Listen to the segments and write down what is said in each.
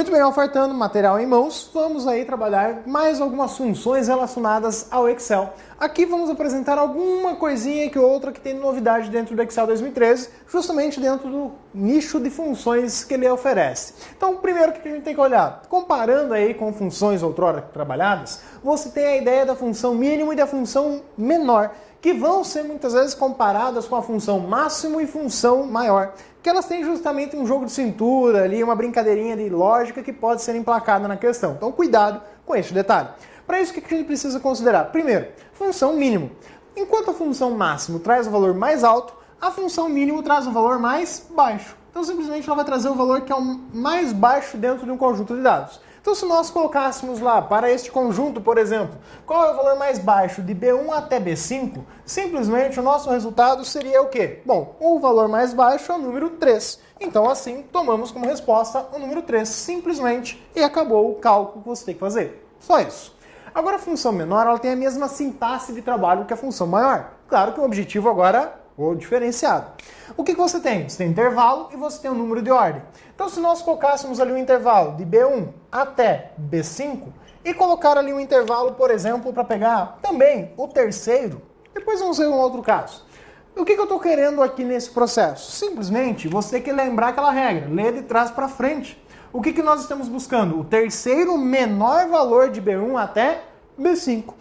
Muito bem, ofertando material em mãos, vamos aí trabalhar mais algumas funções relacionadas ao Excel. Aqui vamos apresentar alguma coisinha que outra que tem novidade dentro do Excel 2013, justamente dentro do nicho de funções que ele oferece. Então, primeiro que a gente tem que olhar, comparando aí com funções outrora trabalhadas, você tem a ideia da função mínimo e da função menor, que vão ser muitas vezes comparadas com a função máximo e função maior, que elas têm justamente um jogo de cintura ali, uma brincadeirinha de lógica que pode ser emplacada na questão. Então cuidado com este detalhe. Para isso, o que a gente precisa considerar? Primeiro, função mínimo. Enquanto a função máximo traz o valor mais alto, a função mínimo traz o valor mais baixo. Então simplesmente ela vai trazer o valor que é o mais baixo dentro de um conjunto de dados. Então se nós colocássemos lá para este conjunto, por exemplo, qual é o valor mais baixo de B1 até B5, simplesmente o nosso resultado seria o quê? Bom, o valor mais baixo é o número 3. Então assim, tomamos como resposta o número 3, simplesmente, e acabou o cálculo que você tem que fazer. Só isso. Agora a função menor ela tem a mesma sintaxe de trabalho que a função maior. Claro que o objetivo agora é o diferenciado. O que você tem? Você tem intervalo e você tem um número de ordem. Então se nós colocássemos ali um intervalo de B1 até B5 e colocar ali um intervalo, por exemplo, para pegar também o terceiro, depois vamos ver um outro caso. O que eu estou querendo aqui nesse processo? Simplesmente você tem que lembrar aquela regra, ler de trás para frente. O que nós estamos buscando? O terceiro menor valor de B1 até B5.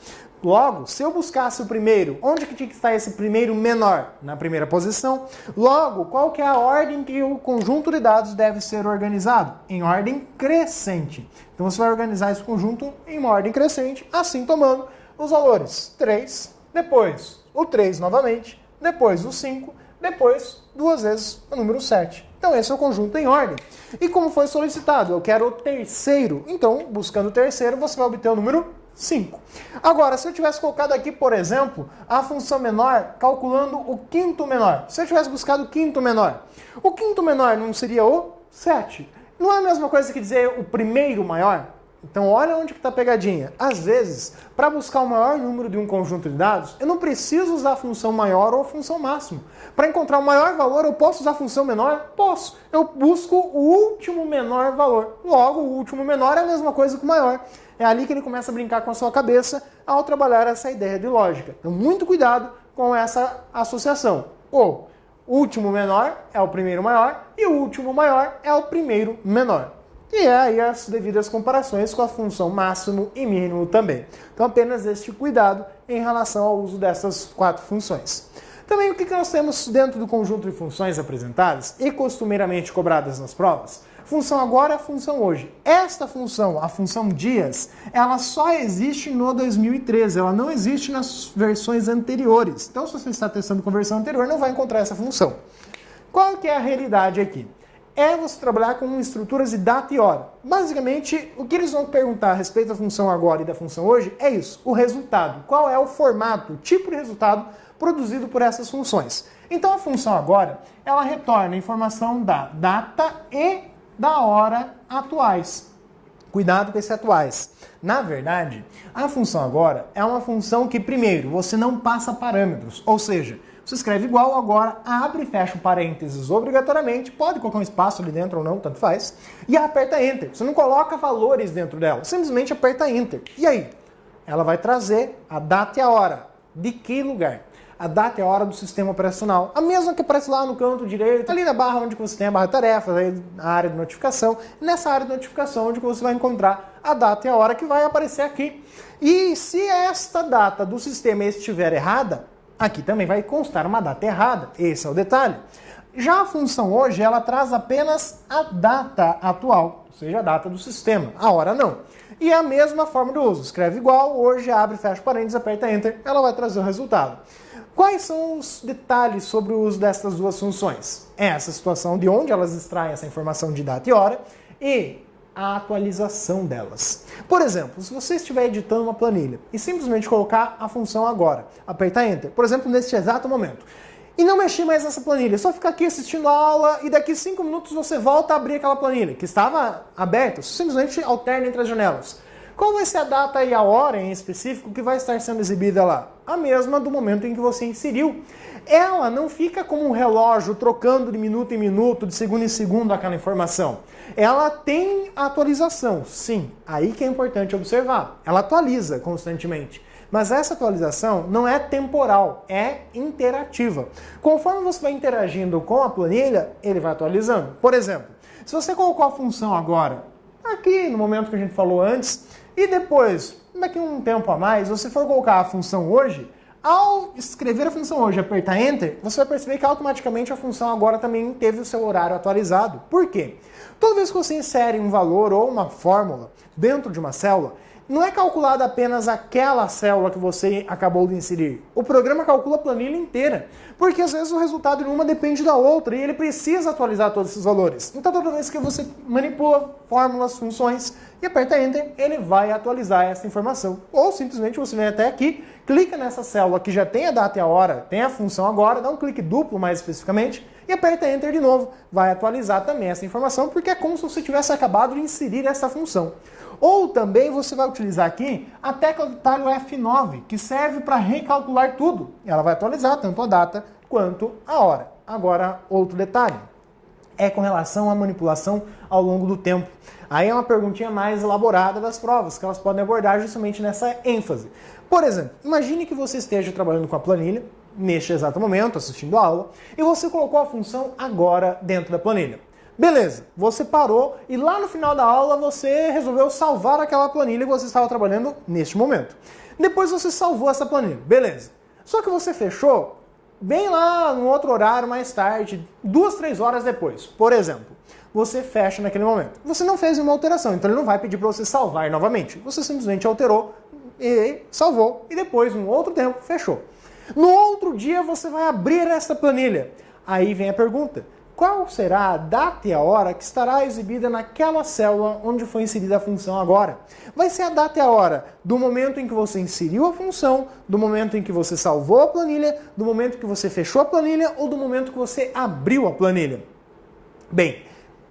Logo, se eu buscasse o primeiro, onde que tinha que estar esse primeiro menor? Na primeira posição. Logo, qual que é a ordem que o conjunto de dados deve ser organizado? Em ordem crescente. Então você vai organizar esse conjunto em uma ordem crescente, assim tomando os valores 3, depois o 3 novamente, depois o 5, depois duas vezes o número 7. Então esse é o conjunto em ordem. E como foi solicitado? Eu quero o terceiro. Então, buscando o terceiro, você vai obter o número 5. Agora, se eu tivesse colocado aqui, por exemplo, a função menor, calculando o quinto menor. Se eu tivesse buscado o quinto menor, o quinto menor não seria o 7? Não é a mesma coisa que dizer o primeiro maior? Então, olha onde que está a pegadinha. Às vezes, para buscar o maior número de um conjunto de dados, eu não preciso usar a função maior ou a função máximo. Para encontrar o maior valor, eu posso usar a função menor? Posso. Eu busco o último menor valor. Logo, o último menor é a mesma coisa que o maior. É ali que ele começa a brincar com a sua cabeça ao trabalhar essa ideia de lógica. Então, muito cuidado com essa associação. O último menor é o primeiro maior e o último maior é o primeiro menor. E é aí as devidas comparações com a função máximo e mínimo também. Então apenas este cuidado em relação ao uso dessas 4 funções. Também o que nós temos dentro do conjunto de funções apresentadas e costumeiramente cobradas nas provas? Função agora, função hoje. Esta função, a função dias, ela só existe no 2013, ela não existe nas versões anteriores. Então se você está testando com a versão anterior, não vai encontrar essa função. Qual que é a realidade aqui? É você trabalhar com estruturas de data e hora. Basicamente, o que eles vão perguntar a respeito da função agora e da função hoje é isso, o resultado. Qual é o formato, o tipo de resultado produzido por essas funções. Então a função agora, ela retorna a informação da data e da hora atuais. Cuidado com esse atuais. Na verdade, a função agora é uma função que, primeiro, você não passa parâmetros, ou seja, você escreve igual, agora abre e fecha o parênteses obrigatoriamente, pode colocar um espaço ali dentro ou não, tanto faz, e aperta Enter. Você não coloca valores dentro dela, simplesmente aperta Enter. E aí? Ela vai trazer a data e a hora. De que lugar? A data e a hora do sistema operacional. A mesma que aparece lá no canto direito, ali na barra onde você tem a barra tarefas, aí a área de notificação. Nessa área de notificação onde você vai encontrar a data e a hora que vai aparecer aqui. E se esta data do sistema estiver errada, aqui também vai constar uma data errada. Esse é o detalhe. Já a função hoje, ela traz apenas a data atual, ou seja, a data do sistema. A hora não. E é a mesma forma de uso. Escreve igual, hoje abre, fecha parênteses, aperta Enter, ela vai trazer o resultado. Quais são os detalhes sobre o uso dessas duas funções? É essa situação de onde elas extraem essa informação de data e hora e a atualização delas. Por exemplo, se você estiver editando uma planilha e simplesmente colocar a função agora, apertar Enter, por exemplo, neste exato momento, e não mexer mais nessa planilha, só ficar aqui assistindo a aula e daqui 5 minutos você volta a abrir aquela planilha que estava aberta, simplesmente alterna entre as janelas. Qual vai ser a data e a hora em específico que vai estar sendo exibida lá? a mesma do momento em que você inseriu. Ela não fica como um relógio trocando de minuto em minuto, de segundo em segundo aquela informação. Ela tem atualização, sim, aí que é importante observar. Ela atualiza constantemente. Mas essa atualização não é temporal, é interativa. Conforme você vai interagindo com a planilha, ele vai atualizando. Por exemplo, se você colocou a função agora, aqui no momento que a gente falou antes, e depois, daqui um tempo a mais, você for colocar a função hoje, ao escrever a função hoje e apertar Enter, você vai perceber que automaticamente a função agora também teve o seu horário atualizado. Por quê? Toda vez que você insere um valor ou uma fórmula dentro de uma célula, não é calculada apenas aquela célula que você acabou de inserir. O programa calcula a planilha inteira, porque às vezes o resultado de uma depende da outra e ele precisa atualizar todos esses valores. Então toda vez que você manipula fórmulas, funções e aperta Enter, ele vai atualizar essa informação. Ou simplesmente você vem até aqui, clica nessa célula que já tem a data e a hora, tem a função agora, dá um clique duplo mais especificamente, e aperta Enter de novo. Vai atualizar também essa informação, porque é como se você tivesse acabado de inserir essa função. Ou também você vai utilizar aqui a tecla do talho F9, que serve para recalcular tudo. Ela vai atualizar tanto a data quanto a hora. Agora, outro detalhe, é com relação à manipulação ao longo do tempo. Aí é uma perguntinha mais elaborada das provas, que elas podem abordar justamente nessa ênfase. Por exemplo, imagine que você esteja trabalhando com a planilha, neste exato momento, assistindo a aula, e você colocou a função agora dentro da planilha. Beleza, você parou e lá no final da aula você resolveu salvar aquela planilha que você estava trabalhando neste momento. Depois você salvou essa planilha, beleza. Só que você fechou bem lá no outro horário mais tarde, 2, 3 horas depois, por exemplo. Você fecha naquele momento. Você não fez uma alteração, então ele não vai pedir para você salvar novamente. Você simplesmente alterou e salvou e depois, num outro tempo, fechou. No outro dia você vai abrir essa planilha. Aí vem a pergunta. Qual será a data e a hora que estará exibida naquela célula onde foi inserida a função agora? Vai ser a data e a hora do momento em que você inseriu a função, do momento em que você salvou a planilha, do momento que você fechou a planilha ou do momento que você abriu a planilha? Bem,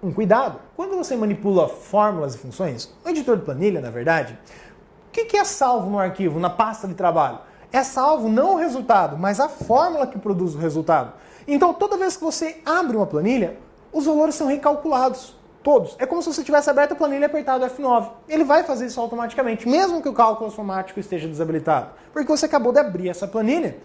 um cuidado. Quando você manipula fórmulas e funções, o editor de planilha, na verdade, o que é salvo no arquivo, na pasta de trabalho? É salvo não o resultado, mas a fórmula que produz o resultado. Então, toda vez que você abre uma planilha, os valores são recalculados, todos. É como se você tivesse aberto a planilha e apertado F9. Ele vai fazer isso automaticamente, mesmo que o cálculo automático esteja desabilitado, porque você acabou de abrir essa planilha.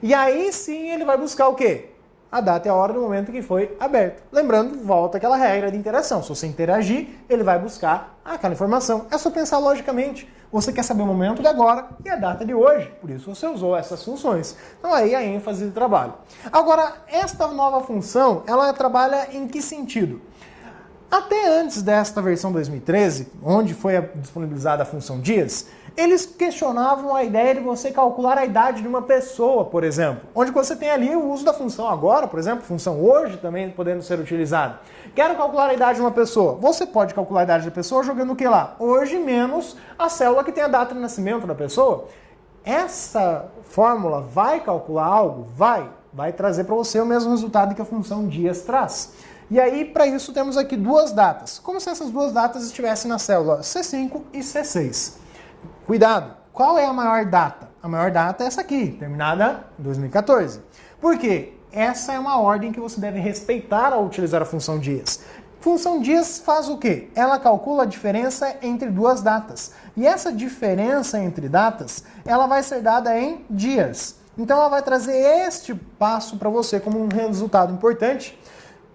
E aí sim ele vai buscar o quê? A data e a hora do momento que foi aberto. Lembrando, volta aquela regra de interação. Se você interagir, ele vai buscar aquela informação. É só pensar logicamente. Você quer saber o momento de agora e a data de hoje. Por isso você usou essas funções. Então aí a ênfase do trabalho. Agora, esta nova função, ela trabalha em que sentido? Até antes desta versão 2013, onde foi disponibilizada a função dias, eles questionavam a ideia de você calcular a idade de uma pessoa, por exemplo. Onde você tem ali o uso da função agora, por exemplo, função hoje também podendo ser utilizada. Quero calcular a idade de uma pessoa. Você pode calcular a idade da pessoa jogando o que lá? Hoje menos a célula que tem a data de nascimento da pessoa. Essa fórmula vai calcular algo? Vai trazer para você o mesmo resultado que a função dias traz. E aí, para isso, temos aqui duas datas. Como se essas duas datas estivessem na célula C5 e C6. Cuidado, qual é a maior data? A maior data é essa aqui, terminada em 2014. Por quê? Essa é uma ordem que você deve respeitar ao utilizar a função dias. Função dias faz o quê? Ela calcula a diferença entre duas datas. E essa diferença entre datas, ela vai ser dada em dias. Então ela vai trazer este passo para você como um resultado importante.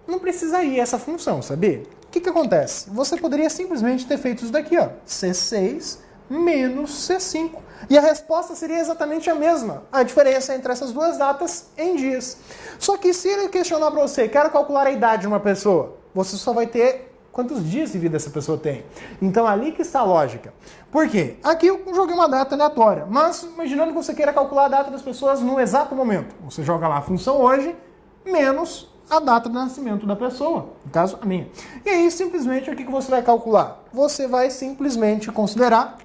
Não precisa ir essa função, sabia? O que acontece? Você poderia simplesmente ter feito isso daqui, ó, C6 menos C5. E a resposta seria exatamente a mesma. A diferença entre essas duas datas em dias. Só que se ele questionar para você, quero calcular a idade de uma pessoa, você só vai ter quantos dias de vida essa pessoa tem. Então ali que está a lógica. Por quê? Aqui eu joguei uma data aleatória, mas imaginando que você queira calcular a data das pessoas no exato momento. Você joga lá a função hoje, menos a data de nascimento da pessoa, no caso a minha. E aí simplesmente o que você vai calcular? Você vai simplesmente considerar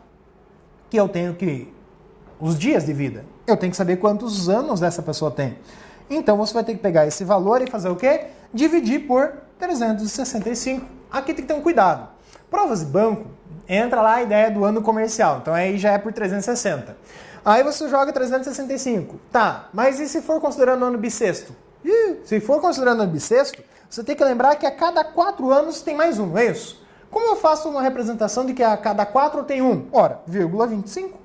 que eu tenho que os dias de vida. Eu tenho que saber quantos anos essa pessoa tem. Então você vai ter que pegar esse valor e fazer o quê? Dividir por 365. Aqui tem que ter um cuidado. Provas de banco, entra lá a ideia do ano comercial, então aí já é por 360. Aí você joga 365. Tá, mas e se for considerando o ano bissexto? Se for considerando o ano bissexto, você tem que lembrar que a cada 4 anos tem mais um, não é isso? Como eu faço uma representação de que a cada 4 tem um? Ora, vírgula 25.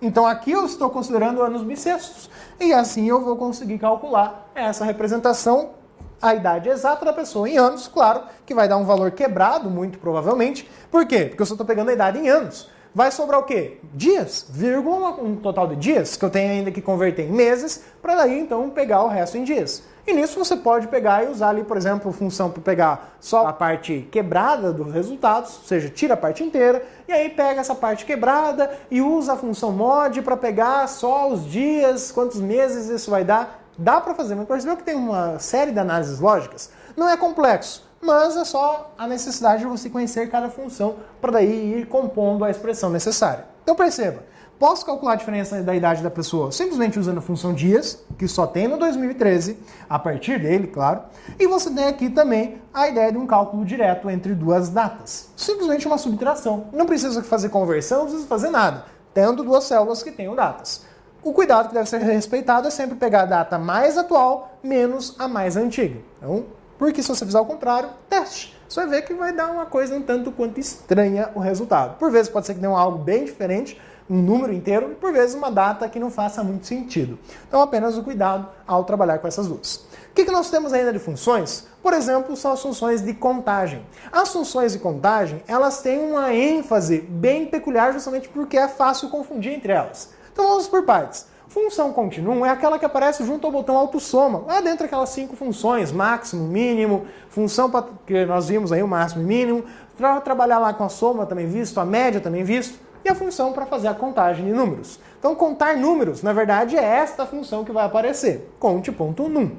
Então aqui eu estou considerando anos bissextos. E assim eu vou conseguir calcular essa representação, a idade exata da pessoa em anos, claro, que vai dar um valor quebrado, muito provavelmente. Por quê? Porque eu só estou pegando a idade em anos. Vai sobrar o quê? Dias, vírgula, um total de dias, que eu tenho ainda que converter em meses, para daí então pegar o resto em dias. E nisso você pode pegar e usar ali, por exemplo, função para pegar só a parte quebrada dos resultados, ou seja, tira a parte inteira, e aí pega essa parte quebrada e usa a função mod para pegar só os dias, quantos meses isso vai dar. Dá para fazer, mas percebeu que tem uma série de análises lógicas? Não é complexo, mas é só a necessidade de você conhecer cada função para daí ir compondo a expressão necessária. Então perceba, posso calcular a diferença da idade da pessoa simplesmente usando a função dias, que só tem no 2013, a partir dele, claro, e você tem aqui também a ideia de um cálculo direto entre duas datas. Simplesmente uma subtração. Não precisa fazer conversão, não precisa fazer nada, tendo duas células que tenham datas. O cuidado que deve ser respeitado é sempre pegar a data mais atual menos a mais antiga. Então, porque se você fizer o contrário, teste. Você vai ver que vai dar uma coisa um tanto quanto estranha o resultado. Por vezes pode ser que dê algo bem diferente, um número inteiro, e por vezes uma data que não faça muito sentido. Então apenas o cuidado ao trabalhar com essas duas. O que nós temos ainda de funções? Por exemplo, são as funções de contagem. As funções de contagem, elas têm uma ênfase bem peculiar justamente porque é fácil confundir entre elas. Então vamos por partes. Função continuum é aquela que aparece junto ao botão autossoma, lá dentro daquelas 5 funções, máximo, mínimo, função que nós vimos aí, o máximo e mínimo, para trabalhar lá com a soma também visto, a média também visto, e a função para fazer a contagem de números. Então contar números, na verdade, é esta função que vai aparecer, conte.num.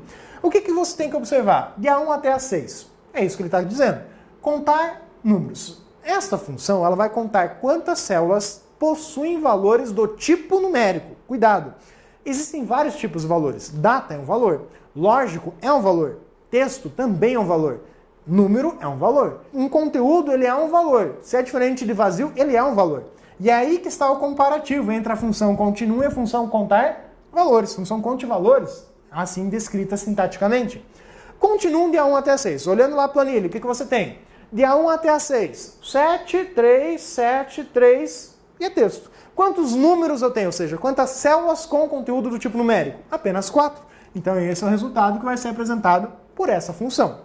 O que você tem que observar? De A1 até A6. É isso que ele está dizendo. Contar números. Esta função ela vai contar quantas células possuem valores do tipo numérico. Cuidado! Existem vários tipos de valores. Data é um valor. Lógico é um valor. Texto também é um valor. Número é um valor. Um conteúdo ele é um valor. Se é diferente de vazio, ele é um valor. E é aí que está o comparativo entre a função continua e a função contar valores. Função conte valores, assim descrita sintaticamente. Continuam de A1 até A6. Olhando lá a planilha, o que você tem? De A1 até A6. 7, 3, 7, 3 e é texto. Quantos números eu tenho? Ou seja, quantas células com conteúdo do tipo numérico? Apenas 4. Então esse é o resultado que vai ser apresentado por essa função.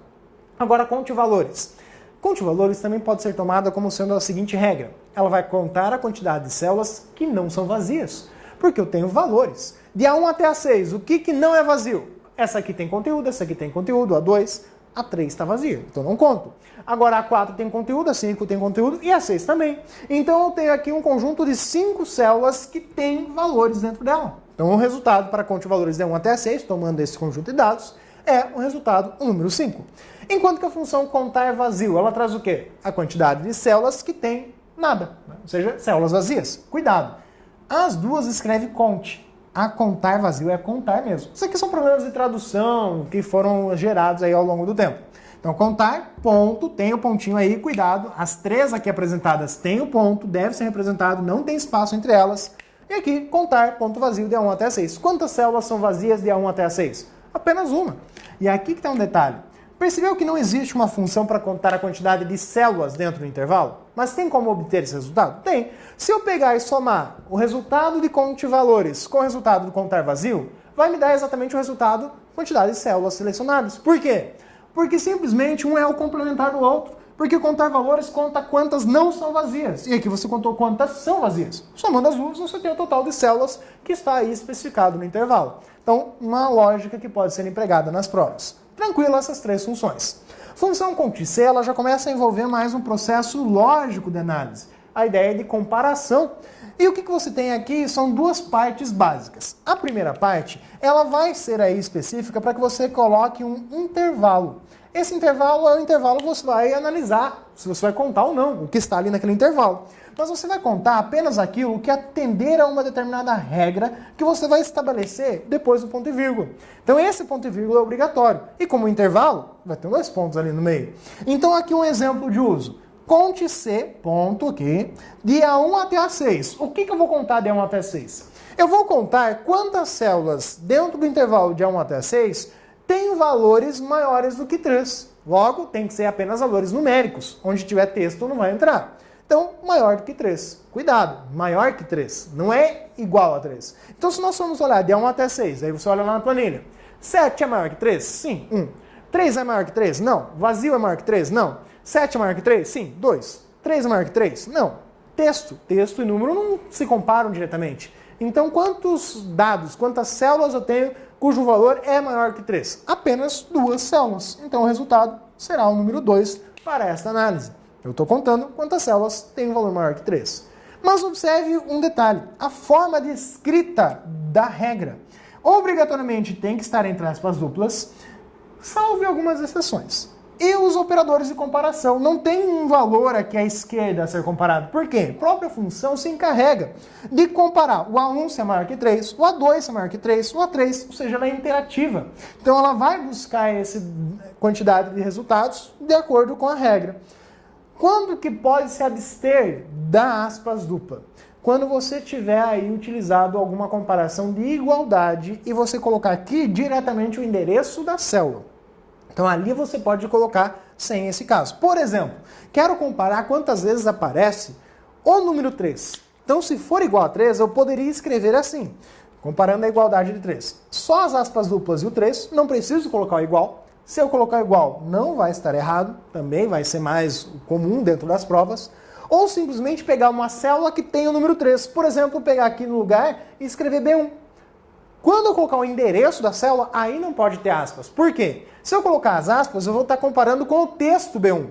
Agora conte valores. Conte valores também pode ser tomada como sendo a seguinte regra. Ela vai contar a quantidade de células que não são vazias, porque eu tenho valores. De A1 até A6, o que não é vazio? Essa aqui tem conteúdo, essa aqui tem conteúdo, A2, A3 está vazia, então não conto. Agora A4 tem conteúdo, A5 tem conteúdo e A6 também. Então eu tenho aqui um conjunto de 5 células que têm valores dentro dela. Então o resultado para conte valores de A1 até A6, tomando esse conjunto de dados, é o resultado, o número 5. Enquanto que a função contar vazio, ela traz o quê? A quantidade de células que tem nada, ou seja, células vazias. Cuidado! As duas escreve conte. A contar vazio é contar mesmo. Isso aqui são problemas de tradução que foram gerados aí ao longo do tempo. Então, contar, ponto, tem o pontinho aí, cuidado. As 3 aqui apresentadas têm o ponto, deve ser representado, não tem espaço entre elas. E aqui, contar, ponto vazio de A1 até A6. Quantas células são vazias de A1 até A6? Apenas uma. E aqui que está um detalhe. Percebeu que não existe uma função para contar a quantidade de células dentro do intervalo? Mas tem como obter esse resultado? Tem. Se eu pegar e somar o resultado de conte valores com o resultado do contar vazio, vai me dar exatamente o resultado, quantidade de células selecionadas. Por quê? Porque simplesmente um é o complementar do outro. Porque contar valores conta quantas não são vazias. E aqui você contou quantas são vazias. Somando as duas, você tem o total de células que está aí especificado no intervalo. Então, uma lógica que pode ser empregada nas provas. Tranquilo essas 3 funções. Função conte-C, ela já começa a envolver mais um processo lógico de análise. A ideia de comparação. E o que você tem aqui são 2 partes básicas. A primeira parte, ela vai ser aí específica para que você coloque um intervalo. Esse intervalo é o intervalo que você vai analisar, se você vai contar ou não, o que está ali naquele intervalo. Mas você vai contar apenas aquilo que atender a uma determinada regra que você vai estabelecer depois do ponto e vírgula. Então esse ponto e vírgula é obrigatório. E como intervalo, vai ter 2 pontos ali no meio. Então aqui um exemplo de uso. conte C, ponto aqui, de A1 até A6. O que eu vou contar de A1 até A6? Eu vou contar quantas células dentro do intervalo de A1 até A6 têm valores maiores do que 3. Logo, tem que ser apenas valores numéricos. Onde tiver texto não vai entrar. Então, maior do que 3. Cuidado, maior que 3. Não é igual a 3. Então, se nós formos olhar de A1 até 6, aí você olha lá na planilha. 7 é maior que 3? Sim, 1. 3 é maior que 3? Não. Vazio é maior que 3? Não. 7 é maior que 3? Sim, 2. 3 é maior que 3? Não. Texto e número não se comparam diretamente. Então, quantos dados, quantas células eu tenho cujo valor é maior que 3? Apenas 2 células. Então, o resultado será o número 2 para esta análise. Eu estou contando quantas células têm um valor maior que 3. Mas observe um detalhe. A forma de escrita da regra obrigatoriamente tem que estar entre aspas duplas, salvo algumas exceções. E os operadores de comparação não tem um valor aqui à esquerda a ser comparado. Por quê? A própria função se encarrega de comparar o A1 se é maior que 3, o A2 se é maior que 3, o A3, ou seja, ela é interativa. Então ela vai buscar essa quantidade de resultados de acordo com a regra. Quando que pode se abster da aspas dupla? Quando você tiver aí utilizado alguma comparação de igualdade e você colocar aqui diretamente o endereço da célula. Então ali você pode colocar sem esse caso. Por exemplo, quero comparar quantas vezes aparece o número 3. Então se for igual a 3, eu poderia escrever assim, comparando a igualdade de 3. Só as aspas duplas e o 3, não preciso colocar o igual. Se eu colocar o igual, não vai estar errado, também vai ser mais comum dentro das provas. Ou simplesmente pegar uma célula que tem o número 3. Por exemplo, pegar aqui no lugar e escrever B1. Quando eu colocar o endereço da célula, aí não pode ter aspas. Por quê? Se eu colocar as aspas, eu vou estar comparando com o texto B1.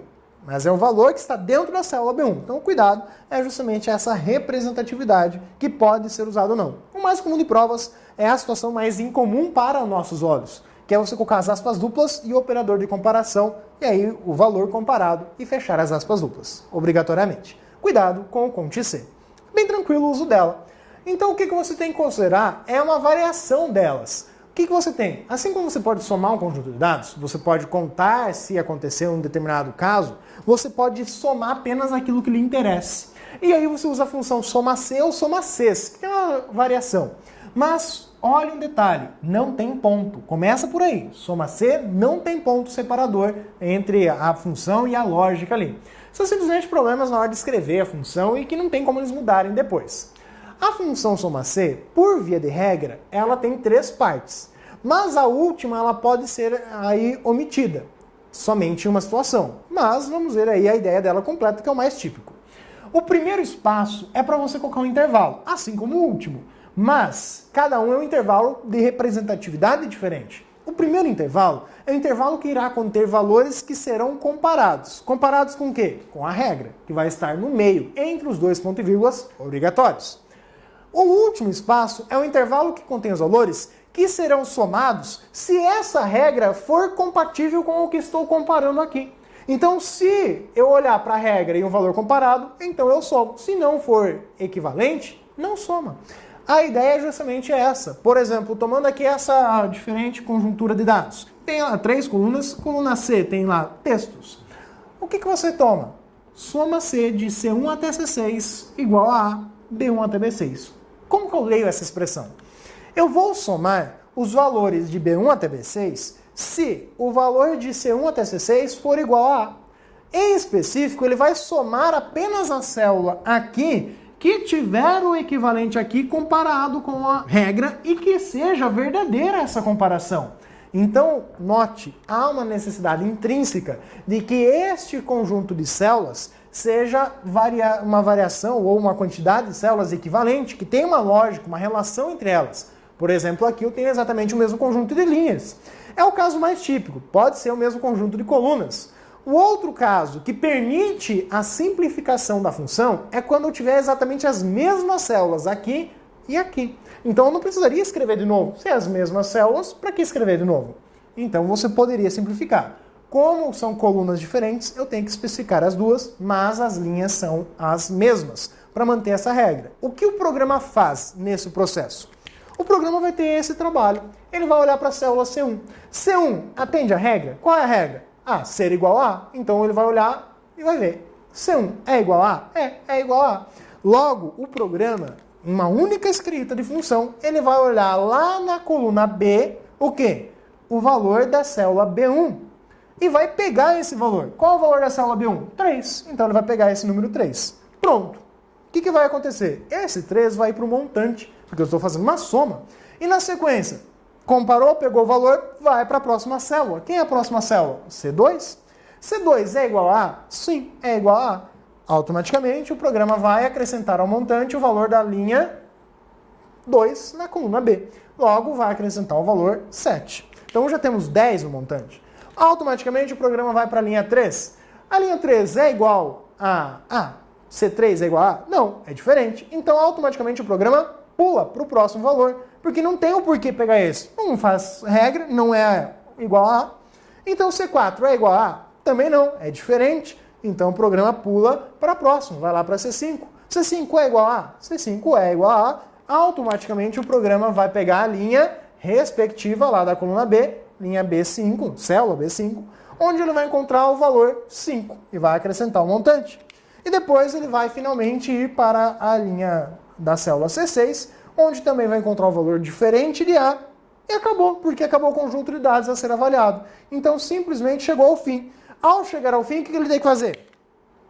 Mas é o valor que está dentro da célula B1. Então, cuidado, é justamente essa representatividade que pode ser usada ou não. O mais comum de provas é a situação mais incomum para os nossos olhos, que é você colocar as aspas duplas e o operador de comparação, e aí o valor comparado e fechar as aspas duplas, obrigatoriamente. Cuidado com o conte C. Bem tranquilo o uso dela. Então o que você tem que considerar é uma variação delas. O que você tem? Assim como você pode somar um conjunto de dados, você pode contar se aconteceu um determinado caso, você pode somar apenas aquilo que lhe interessa. E aí você usa a função soma C ou soma Cs, que tem uma variação. Mas olha um detalhe, não tem ponto. Começa por aí. Soma C não tem ponto separador entre a função e a lógica ali. São simplesmente problemas na hora de escrever a função e que não tem como eles mudarem depois. A função soma C, por via de regra, ela tem 3 partes. Mas a última ela pode ser aí omitida, somente em uma situação. Mas vamos ver aí a ideia dela completa, que é o mais típico. O primeiro espaço é para você colocar um intervalo, assim como o último. Mas cada um é um intervalo de representatividade diferente. O primeiro intervalo é o intervalo que irá conter valores que serão comparados. Comparados com o quê? Com a regra, que vai estar no meio, entre os dois pontos e vírgulas obrigatórios. O último espaço é o intervalo que contém os valores que serão somados se essa regra for compatível com o que estou comparando aqui. Então, se eu olhar para a regra e um valor comparado, então eu somo. Se não for equivalente, não soma. A ideia é justamente essa. Por exemplo, tomando aqui essa diferente conjuntura de dados. Tem lá 3 colunas, coluna C tem lá textos. O que você toma? Soma C de C1 até C6 igual a B1 até B6. Como que eu leio essa expressão? Eu vou somar os valores de B1 até B6 se o valor de C1 até C6 for igual a A. Em específico, ele vai somar apenas a célula aqui que tiver o equivalente aqui comparado com a regra e que seja verdadeira essa comparação. Então, note, há uma necessidade intrínseca de que este conjunto de células seja uma variação ou uma quantidade de células equivalente, que tem uma lógica, uma relação entre elas. Por exemplo, aqui eu tenho exatamente o mesmo conjunto de linhas. É o caso mais típico, pode ser o mesmo conjunto de colunas. O outro caso que permite a simplificação da função é quando eu tiver exatamente as mesmas células aqui e aqui. Então eu não precisaria escrever de novo. Se é as mesmas células, para que escrever de novo? Então você poderia simplificar. Como são colunas diferentes, eu tenho que especificar as duas, mas as linhas são as mesmas, para manter essa regra. O que o programa faz nesse processo? O programa vai ter esse trabalho. Ele vai olhar para a célula C1. C1 atende a regra? Qual é a regra? Ser igual a. Então ele vai olhar e vai ver. C1 é igual a A? É igual a A. Logo, o programa, uma única escrita de função, ele vai olhar lá na coluna B, o quê? O valor da célula B1. E vai pegar esse valor. Qual o valor da célula B1? 3. Então ele vai pegar esse número 3. Pronto. O que vai acontecer? Esse 3 vai para o montante, porque eu estou fazendo uma soma. E na sequência, comparou, pegou o valor, vai para a próxima célula. Quem é a próxima célula? C2. C2 é igual a A? Sim, é igual a A. Automaticamente o programa vai acrescentar ao montante o valor da linha 2 na coluna B. Logo, vai acrescentar o valor 7. Então já temos 10 no montante. Automaticamente o programa vai para a linha 3. A linha 3 é igual a A? C3 é igual a A? Não, é diferente. Então automaticamente o programa pula para o próximo valor, porque não tem o porquê pegar esse. Não faz regra, não é igual a A. Então C4 é igual a A? Também não, é diferente. Então o programa pula para próximo, vai lá para C5. C5 é igual a A? C5 é igual a A. Automaticamente o programa vai pegar a linha respectiva lá da coluna B, linha B5, célula B5, onde ele vai encontrar o valor 5 e vai acrescentar o montante. E depois ele vai finalmente ir para a linha da célula C6, onde também vai encontrar um valor diferente de A, e acabou, porque acabou o conjunto de dados a ser avaliado. Então simplesmente chegou ao fim. Ao chegar ao fim, o que ele tem que fazer?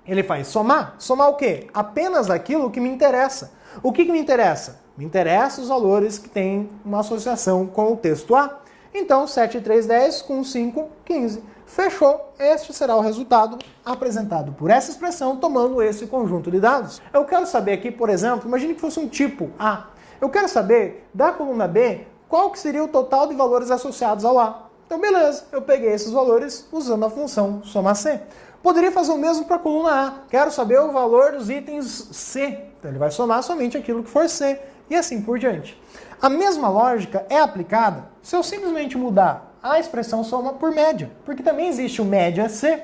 Ele faz somar. Somar o quê? Apenas aquilo que me interessa. O que me interessa? Me interessa os valores que têm uma associação com o texto A. Então 7, 3, 10 com 5, 15. Fechou. Este será o resultado apresentado por essa expressão tomando esse conjunto de dados. Eu quero saber aqui, por exemplo, imagine que fosse um tipo A. Eu quero saber da coluna B qual que seria o total de valores associados ao A. Então beleza, eu peguei esses valores usando a função soma C. Poderia fazer o mesmo para a coluna A. Quero saber o valor dos itens C. Então ele vai somar somente aquilo que for C. E assim por diante. A mesma lógica é aplicada se eu simplesmente mudar a expressão soma por média, porque também existe o média C.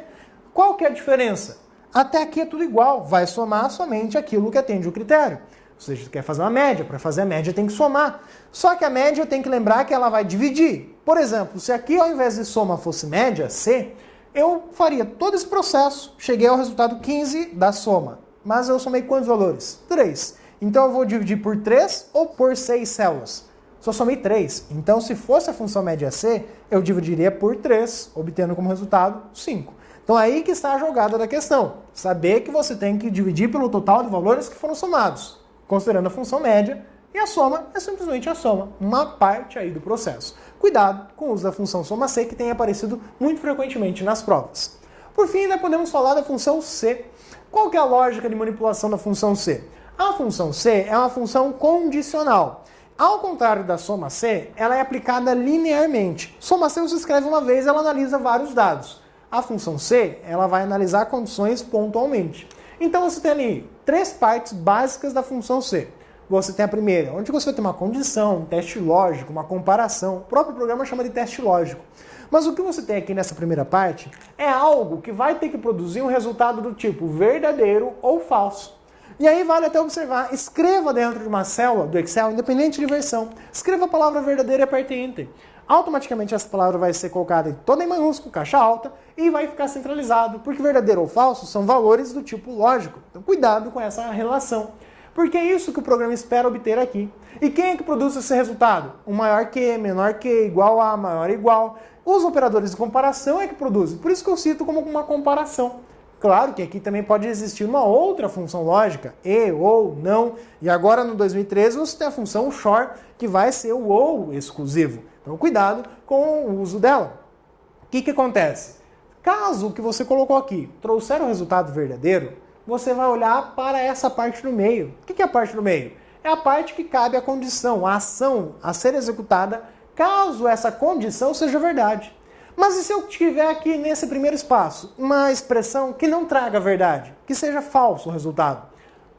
Qual que é a diferença? Até aqui é tudo igual, vai somar somente aquilo que atende o critério. Ou seja, você quer fazer uma média, para fazer a média tem que somar. Só que a média tem que lembrar que ela vai dividir. Por exemplo, se aqui ao invés de soma fosse média, C, eu faria todo esse processo, cheguei ao resultado 15 da soma. Mas eu somei quantos valores? 3. Então eu vou dividir por 3 ou por 6 células? Só somei 3. Então se fosse a função média C, eu dividiria por 3, obtendo como resultado 5. Então aí que está a jogada da questão. Saber que você tem que dividir pelo total de valores que foram somados, considerando a função média, e a soma é simplesmente a soma, uma parte aí do processo. Cuidado com o uso da função soma C, que tem aparecido muito frequentemente nas provas. Por fim, ainda podemos falar da função C. Qual que é a lógica de manipulação da função C? A função C é uma função condicional. Ao contrário da soma C, ela é aplicada linearmente. Soma C você escreve uma vez, ela analisa vários dados. A função C, ela vai analisar condições pontualmente. Então você tem ali 3 partes básicas da função C. Você tem a primeira, onde você vai ter uma condição, um teste lógico, uma comparação. O próprio programa chama de teste lógico. Mas o que você tem aqui nessa primeira parte é algo que vai ter que produzir um resultado do tipo verdadeiro ou falso. E aí vale até observar, escreva dentro de uma célula do Excel, independente de versão, escreva a palavra verdadeira e aperte Enter. Automaticamente essa palavra vai ser colocada toda em maiúsculo, caixa alta, e vai ficar centralizado, porque verdadeiro ou falso são valores do tipo lógico. Então cuidado com essa relação, porque é isso que o programa espera obter aqui. E quem é que produz esse resultado? O maior que, menor que, igual a, maior igual. Os operadores de comparação é que produzem, por isso que eu cito como uma comparação. Claro que aqui também pode existir uma outra função lógica, e, ou, não, e agora no 2013 você tem a função XOR, que vai ser o ou exclusivo. Então cuidado com o uso dela. O que acontece? Caso o que você colocou aqui trouxer um resultado verdadeiro, você vai olhar para essa parte do meio. O que é a parte do meio? É a parte que cabe à condição, a ação a ser executada, caso essa condição seja verdade. Mas e se eu tiver aqui nesse primeiro espaço uma expressão que não traga verdade, que seja falso o resultado?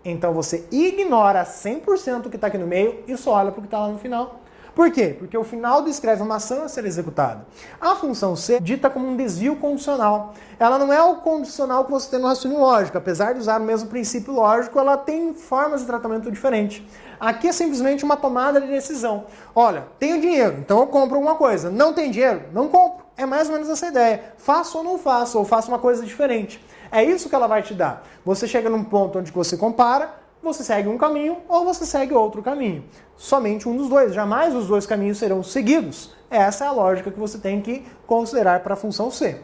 Então você ignora 100% o que está aqui no meio e só olha para o que está lá no final. Por quê? Porque o final descreve uma ação a ser executada. A função C é dita como um desvio condicional. Ela não é o condicional que você tem no raciocínio lógico. Apesar de usar o mesmo princípio lógico, ela tem formas de tratamento diferentes. Aqui é simplesmente uma tomada de decisão. Olha, tenho dinheiro, então eu compro alguma coisa. Não tem dinheiro? Não compro. É mais ou menos essa ideia. Faço ou não faço, ou faço uma coisa diferente. É isso que ela vai te dar. Você chega num ponto onde você compara, você segue um caminho ou você segue outro caminho. Somente um dos dois. Jamais os dois caminhos serão seguidos. Essa é a lógica que você tem que considerar para a função C.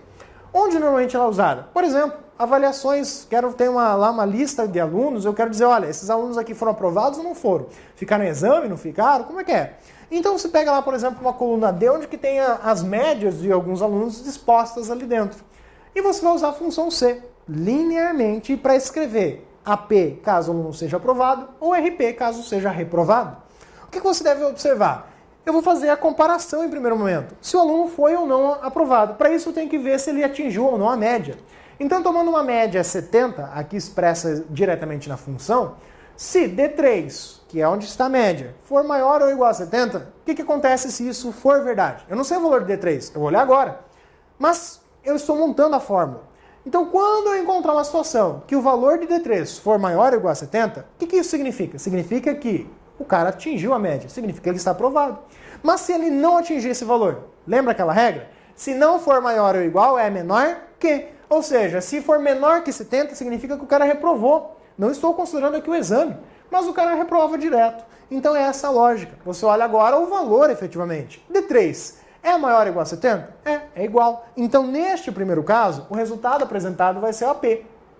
Onde normalmente ela é usada? Por exemplo, avaliações. Quero ter lá uma lista de alunos, eu quero dizer, olha, esses alunos aqui foram aprovados ou não foram? Ficaram no exame, não ficaram? Como é que é? Então você pega lá, por exemplo, uma coluna D, onde que tem as médias de alguns alunos dispostas ali dentro. E você vai usar a função C, linearmente, para escrever AP, caso o aluno seja aprovado, ou RP, caso seja reprovado. O que você deve observar? Eu vou fazer a comparação em primeiro momento, se o aluno foi ou não aprovado. Para isso eu tenho que ver se ele atingiu ou não a média. Então, tomando uma média 70, aqui expressa diretamente na função, se D3, que é onde está a média, for maior ou igual a 70, o que acontece se isso for verdade? Eu não sei o valor de D3, eu vou olhar agora, mas eu estou montando a fórmula. Então, quando eu encontrar uma situação que o valor de D3 for maior ou igual a 70, o que isso significa? Significa que o cara atingiu a média, significa que ele está aprovado. Mas se ele não atingir esse valor, lembra aquela regra? Se não for maior ou igual, é menor que. Ou seja, se for menor que 70, significa que o cara reprovou. Não estou considerando aqui o exame, mas o cara reprova direto. Então é essa a lógica. Você olha agora o valor efetivamente. D3 é maior ou igual a 70? É igual. Então neste primeiro caso, o resultado apresentado vai ser o AP.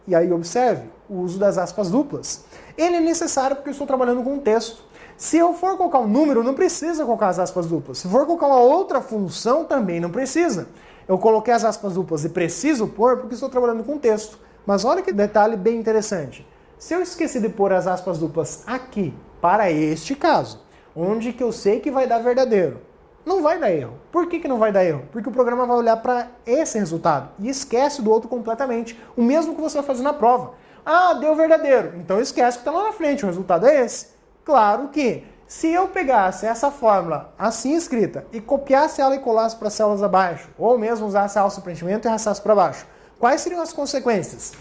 E aí observe o uso das aspas duplas. Ele é necessário porque eu estou trabalhando com um texto. Se eu for colocar um número, não precisa colocar as aspas duplas. Se for colocar uma outra função, também não precisa. Eu coloquei as aspas duplas e preciso pôr porque estou trabalhando com texto. Mas olha que detalhe bem interessante. Se eu esqueci de pôr as aspas duplas aqui, para este caso, onde que eu sei que vai dar verdadeiro, não vai dar erro. Por que não vai dar erro? Porque o programa vai olhar para esse resultado e esquece do outro completamente. O mesmo que você vai fazer na prova. Ah, deu verdadeiro. Então esquece que está lá na frente, o resultado é esse. Claro que, se eu pegasse essa fórmula assim escrita e copiasse ela e colasse para as células abaixo, ou mesmo usasse a alça de preenchimento e arrastasse para baixo, quais seriam as consequências?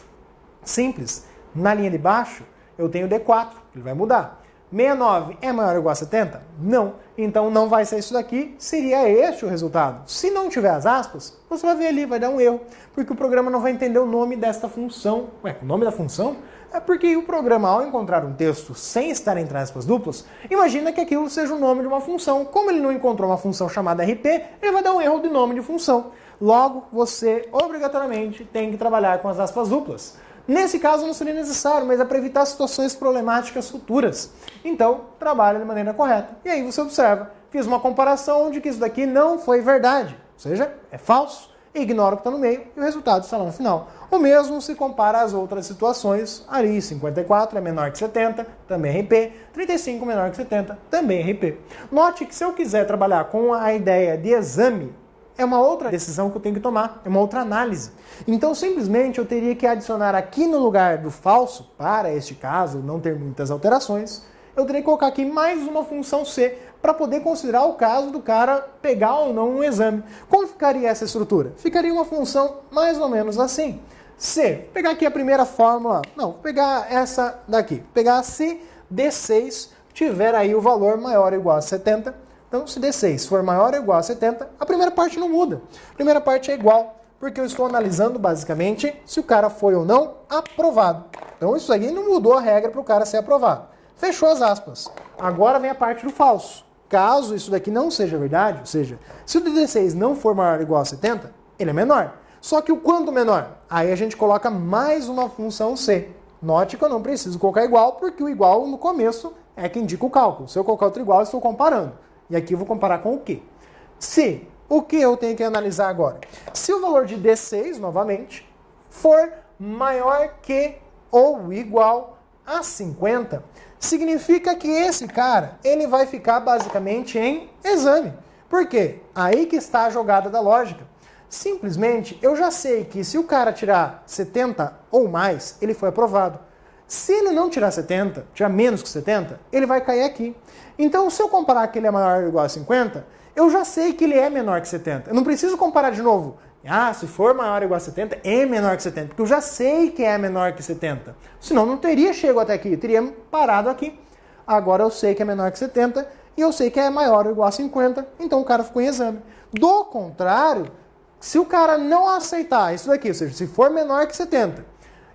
Simples. Na linha de baixo, eu tenho D4, ele vai mudar. 69 é maior ou igual a 70? Não. Então não vai ser isso daqui, seria este o resultado. Se não tiver as aspas, você vai ver ali, vai dar um erro, porque o programa não vai entender o nome desta função. Ué, o nome da função? É porque o programa, ao encontrar um texto sem estar entre aspas duplas, imagina que aquilo seja o nome de uma função. Como ele não encontrou uma função chamada RP, ele vai dar um erro de nome de função. Logo, você obrigatoriamente tem que trabalhar com as aspas duplas. Nesse caso não seria necessário, mas é para evitar situações problemáticas futuras. Então, trabalhe de maneira correta. E aí você observa, fiz uma comparação onde que isso daqui não foi verdade. Ou seja, é falso, ignora o que está no meio e o resultado está lá no final. O mesmo se compara às outras situações. Ali, 54 é menor que 70, também RP. 35 menor que 70, também RP. Note que se eu quiser trabalhar com a ideia de exame, é uma outra decisão que eu tenho que tomar, é uma outra análise. Então, simplesmente, eu teria que adicionar aqui no lugar do falso, para este caso, não ter muitas alterações, eu teria que colocar aqui mais uma função C, para poder considerar o caso do cara pegar ou não um exame. Como ficaria essa estrutura? Ficaria uma função mais ou menos assim. C, vou pegar aqui a primeira fórmula, não, vou pegar essa daqui, vou pegar se D6 tiver aí o valor maior ou igual a 70, então, se D6 for maior ou igual a 70, a primeira parte não muda. A primeira parte é igual, porque eu estou analisando basicamente se o cara foi ou não aprovado. Então, isso aí não mudou a regra para o cara ser aprovado. Fechou as aspas. Agora vem a parte do falso. Caso isso daqui não seja verdade, ou seja, se o D6 não for maior ou igual a 70, ele é menor. Só que o quanto menor? Aí a gente coloca mais uma função C. Note que eu não preciso colocar igual, porque o igual no começo é que indica o cálculo. Se eu colocar outro igual, eu estou comparando. E aqui eu vou comparar com o quê? Se o que eu tenho que analisar agora? Se o valor de D6, novamente, for maior que ou igual a 50, significa que esse cara ele vai ficar basicamente em exame. Por quê? Aí que está a jogada da lógica. Simplesmente, eu já sei que se o cara tirar 70 ou mais, ele foi aprovado. Se ele não tirar 70, tirar menos que 70, ele vai cair aqui. Então, se eu comparar que ele é maior ou igual a 50, eu já sei que ele é menor que 70. Eu não preciso comparar de novo. Ah, se for maior ou igual a 70, é menor que 70. Porque eu já sei que é menor que 70. Senão, não teria chegado até aqui. Teria parado aqui. Agora, eu sei que é menor que 70 e eu sei que é maior ou igual a 50. Então, o cara ficou em exame. Do contrário, Se o cara não aceitar isso daqui, ou seja, se for menor que 70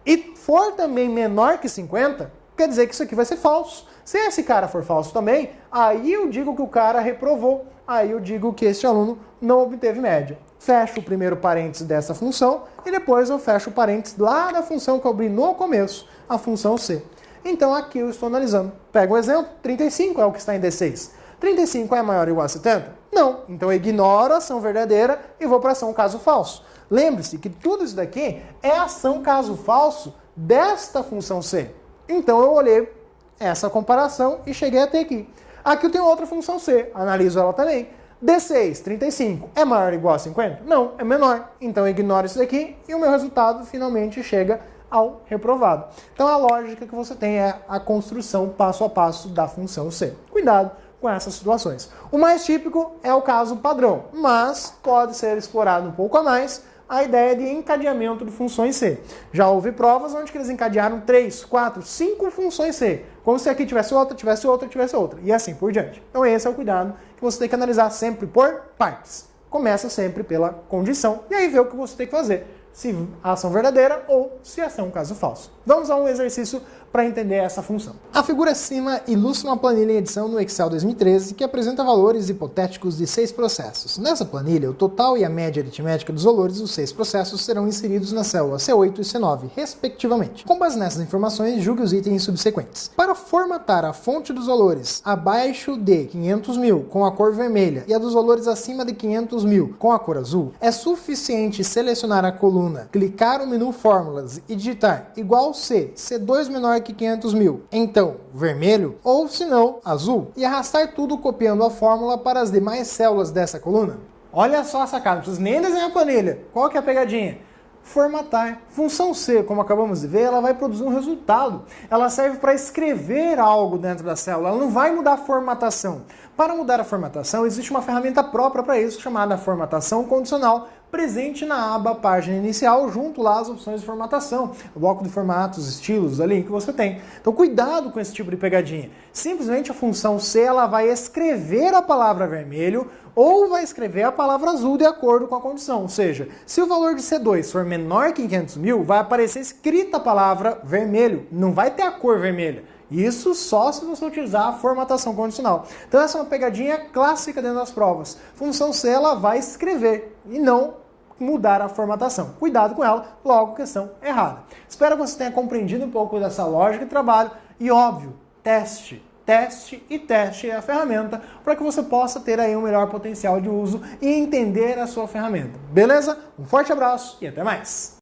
e for também menor que 50, quer dizer que isso aqui vai ser falso. Se esse cara for falso também, aí eu digo que o cara reprovou, aí eu digo que esse aluno não obteve média. Fecho o primeiro parênteses dessa função e depois eu fecho o parênteses lá da função que eu abri no começo, a função C. Então aqui eu estou analisando. Pega um exemplo, 35 é o que está em D6. 35 é maior ou igual a 70? Não. Então eu ignoro a ação verdadeira e vou para a ação caso falso. Lembre-se que tudo isso daqui é ação caso falso desta função C. Então eu olhei essa comparação e cheguei até aqui. Aqui eu tenho outra função C, analiso ela também. D6, 35, é maior ou igual a 50? Não, é menor. Então eu ignoro isso daqui e o meu resultado finalmente chega ao reprovado. Então a lógica que você tem é a construção passo a passo da função C. Cuidado com essas situações. O mais típico é o caso padrão, mas pode ser explorado um pouco a mais a ideia de encadeamento de funções C. Já houve provas onde eles encadearam 3, 4, 5 funções C, como se aqui tivesse outra, tivesse outra, tivesse outra, e assim por diante. Então esse é o cuidado que você tem que analisar sempre por partes. Começa sempre pela condição, e aí vê o que você tem que fazer. Se a ação verdadeira ou se a ação caso falso. Vamos a um exercício para entender essa função. A figura acima ilustra uma planilha em edição no Excel 2013 que apresenta valores hipotéticos de 6 processos. Nessa planilha, o total e a média aritmética dos valores dos 6 processos serão inseridos na célula C8 e C9, respectivamente. Com base nessas informações, julgue os itens subsequentes. Para formatar a fonte dos valores abaixo de 500 mil com a cor vermelha e a dos valores acima de 500 mil com a cor azul, é suficiente selecionar a coluna, clicar no menu Fórmulas e digitar igual C, C2 menor que 500 mil, então vermelho, ou se não, azul, e arrastar tudo copiando a fórmula para as demais células dessa coluna? Olha só a sacada, não precisa nem desenhar a planilha. Qual que é a pegadinha? Formatar. Função C, como acabamos de ver, ela vai produzir um resultado. Ela serve para escrever algo dentro da célula, ela não vai mudar a formatação. Para mudar a formatação, existe uma ferramenta própria para isso, chamada formatação condicional, presente na aba página inicial, junto lá às opções de formatação, o bloco de formatos, estilos ali que você tem. Então cuidado com esse tipo de pegadinha. Simplesmente a função C ela vai escrever a palavra vermelho ou vai escrever a palavra azul de acordo com a condição. Ou seja, se o valor de C2 for menor que 500 mil, vai aparecer escrita a palavra vermelho, não vai ter a cor vermelha. Isso só se você utilizar a formatação condicional. Então essa é uma pegadinha clássica dentro das provas. Função C ela vai escrever e não mudar a formatação. Cuidado com ela, logo questão errada. Espero que você tenha compreendido um pouco dessa lógica de trabalho e óbvio, teste a ferramenta para que você possa ter aí um melhor potencial de uso e entender a sua ferramenta. Beleza? Um forte abraço e até mais!